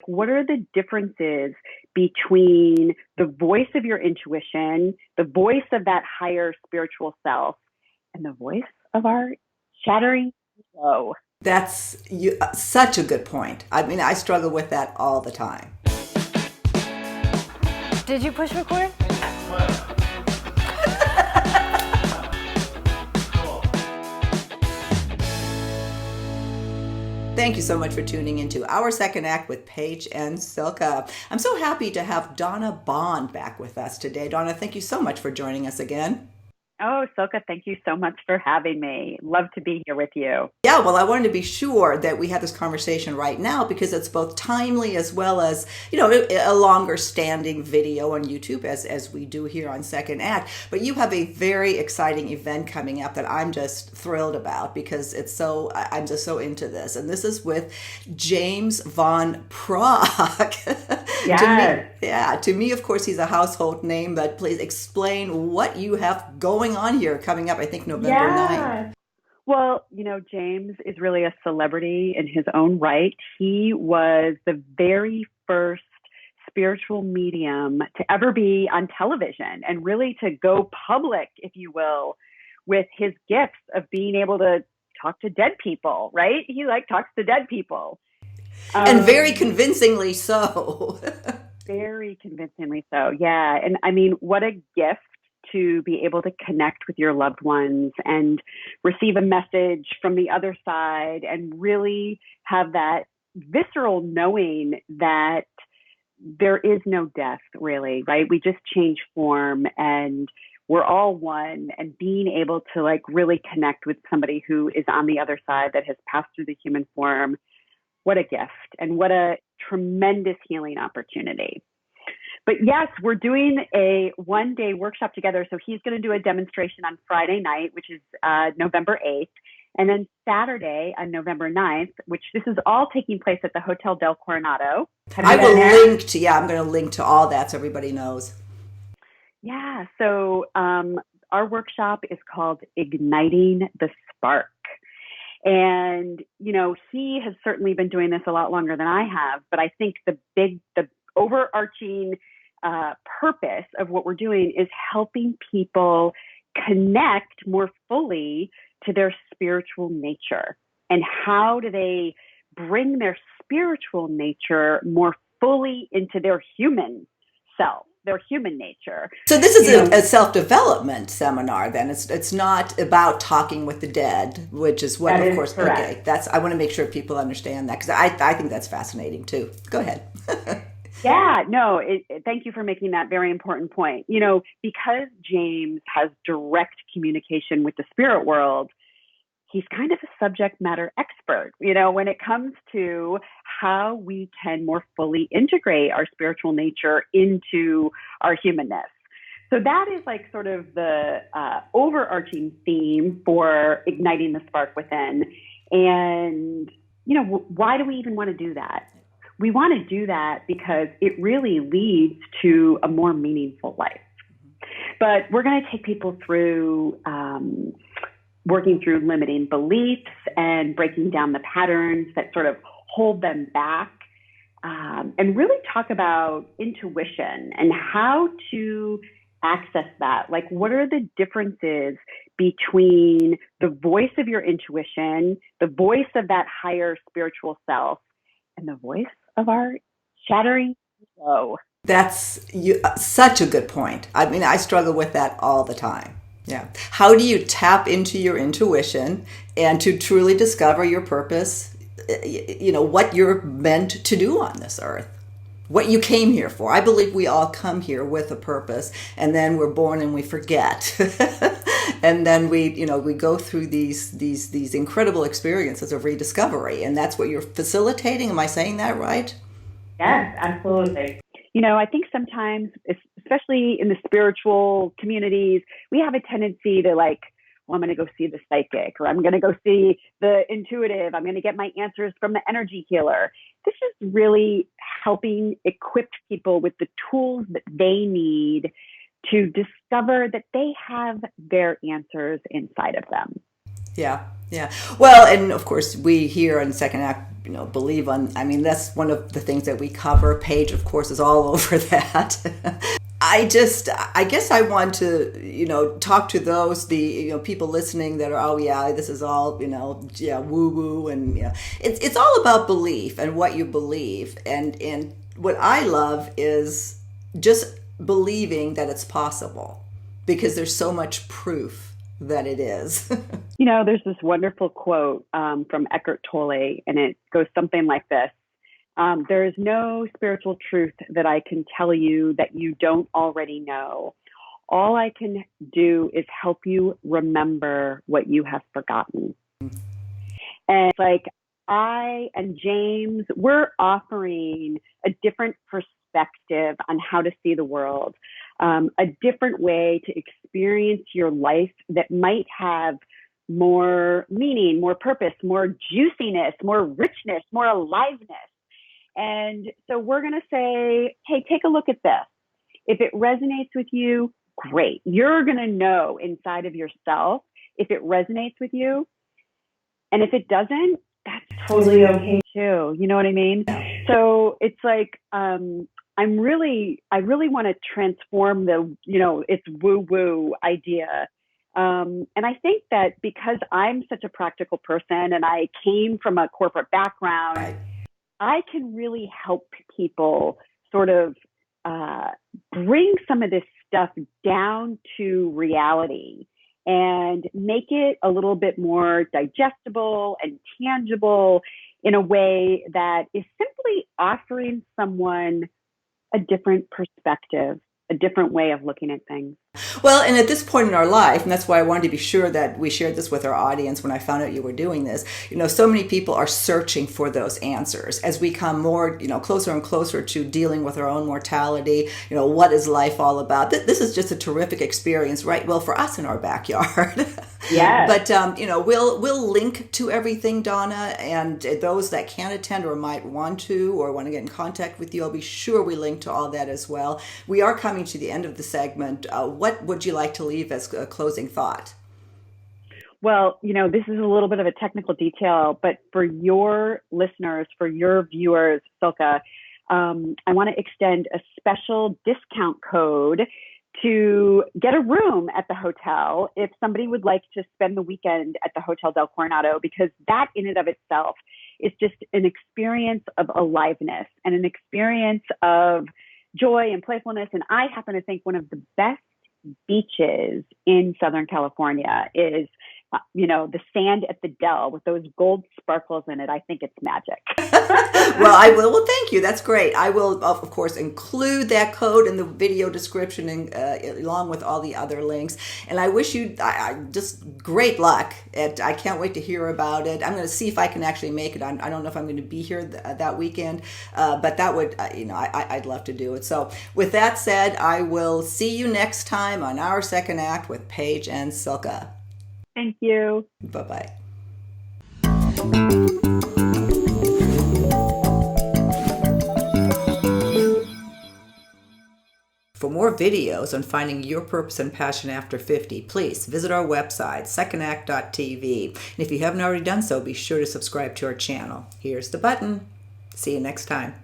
What are the differences between the voice of your intuition, the voice of that higher spiritual self, and the voice of our shattering ego? Such a good point. I mean, I struggle with that all the time. Did you push record? Thank you so much for tuning into our second act with Paige and Silka. I'm so happy to have Donna Bond back with us today. Donna, thank you so much for joining us again. Oh, Silka, thank you so much for having me. Love to be here with you. Yeah, well, I wanted to be sure that we had this conversation right now because it's both timely as well as, a longer standing video on YouTube as we do here on Second Act. But you have a very exciting event coming up that I'm just thrilled about because I'm just so into this. And this is with James Van Praagh. Yes. To me, of course, he's a household name, but please explain what you have going on here coming up, I think November 9th. Well, James is really a celebrity in his own right. He was the very first spiritual medium to ever be on television and really to go public, if you will, with his gifts of being able to talk to dead people, right? He talks to dead people. And very convincingly so. Very convincingly so, yeah. And I mean, what a gift to be able to connect with your loved ones and receive a message from the other side and really have that visceral knowing that there is no death, really, right? We just change form and we're all one, and being able to really connect with somebody who is on the other side that has passed through the human form. What a gift and what a tremendous healing opportunity. But yes, we're doing a one-day workshop together. So he's going to do a demonstration on Friday night, which is November 8th. And then Saturday on November 9th, which this is all taking place at the Hotel del Coronado. I'm going to link to all that so everybody knows. Yeah. So our workshop is called Igniting the Spark. And, he has certainly been doing this a lot longer than I have, but I think the overarching purpose of what we're doing is helping people connect more fully to their spiritual nature. And how do they bring their spiritual nature more fully into their human self, their human nature? So this is a self-development seminar then. It's not about talking with the dead, which is what, of course, correct. Okay. I want to make sure people understand that because I think that's fascinating too. Go ahead. Yeah, no, thank you for making that very important point. Because James has direct communication with the spirit world, he's kind of a subject matter expert, when it comes to how we can more fully integrate our spiritual nature into our humanness. So that is sort of the overarching theme for igniting the spark within. And, why do we even want to do that? We want to do that because it really leads to a more meaningful life. But we're going to take people through working through limiting beliefs and breaking down the patterns that sort of hold them back, and really talk about intuition and how to access that. What are the differences between the voice of your intuition, the voice of that higher spiritual self, and the voice of our shattering ego? That's such a good point. I mean, I struggle with that all the time. Yeah. How do you tap into your intuition and to truly discover your purpose, what you're meant to do on this earth, what you came here for? I believe we all come here with a purpose, and then we're born and we forget. And then we go through these incredible experiences of rediscovery, and that's what you're facilitating. Am I saying that right? Yes, absolutely. I think sometimes, especially in the spiritual communities, we have a tendency to I'm going to go see the psychic, or I'm going to go see the intuitive. I'm going to get my answers from the energy healer. This is really helping equip people with the tools that they need to discover that they have their answers inside of them. Yeah. Yeah. Well, and of course, we here on Second Act, believe on, I mean, that's one of the things that we cover. Paige, of course, is all over that. I guess I want to, talk to those, people listening that are, oh yeah, this is all, woo woo. And, it's all about belief and what you believe. And what I love is just believing that it's possible, because there's so much proof that it is. There's this wonderful quote from Eckhart Tolle, and it goes something like this. There is no spiritual truth that I can tell you that you don't already know. All I can do is help you remember what you have forgotten. And it's like, I and James, we're offering a different perspective on how to see the world, a different way to experience your life that might have more meaning, more purpose, more juiciness, more richness, more aliveness. And so we're going to say, hey, take a look at this. If it resonates with you, great. You're going to know inside of yourself if it resonates with you. And if it doesn't, that's totally okay too. You know what I mean? So it's like, I really want to transform the, it's woo-woo idea. And I think that because I'm such a practical person and I came from a corporate background, Right. I can really help people sort of bring some of this stuff down to reality and make it a little bit more digestible and tangible in a way that is simply offering someone a different perspective, a different way of looking at things. Well, and at this point in our life, and that's why I wanted to be sure that we shared this with our audience when I found out you were doing this, so many people are searching for those answers as we come more, closer and closer to dealing with our own mortality. What is life all about? This is just a terrific experience, right? Well, for us in our backyard. Yeah. But, we'll link to everything, Donna, and those that can attend or might want to or want to get in contact with you, I'll be sure we link to all that as well. We are coming to the end of the segment. What would you like to leave as a closing thought? Well, this is a little bit of a technical detail, but for your listeners, for your viewers, Silke, I want to extend a special discount code to get a room at the hotel if somebody would like to spend the weekend at the Hotel del Coronado, because that in and of itself is just an experience of aliveness and an experience of joy and playfulness. And I happen to think one of the best beaches in Southern California is, the sand at the Del with those gold sparkles in it. I think it's magic. Well, I will. Well, thank you. That's great. I will, of course, include that code in the video description and, along with all the other links. And I wish you just great luck. I can't wait to hear about it. I'm going to see if I can actually make it. I don't know if I'm going to be here that weekend, but that would, I'd love to do it. So with that said, I will see you next time on Our Second Act with Paige and Silke. Thank you. Bye-bye. For more videos on finding your purpose and passion after 50, please visit our website, secondact.tv. And if you haven't already done so, be sure to subscribe to our channel. Here's the button. See you next time.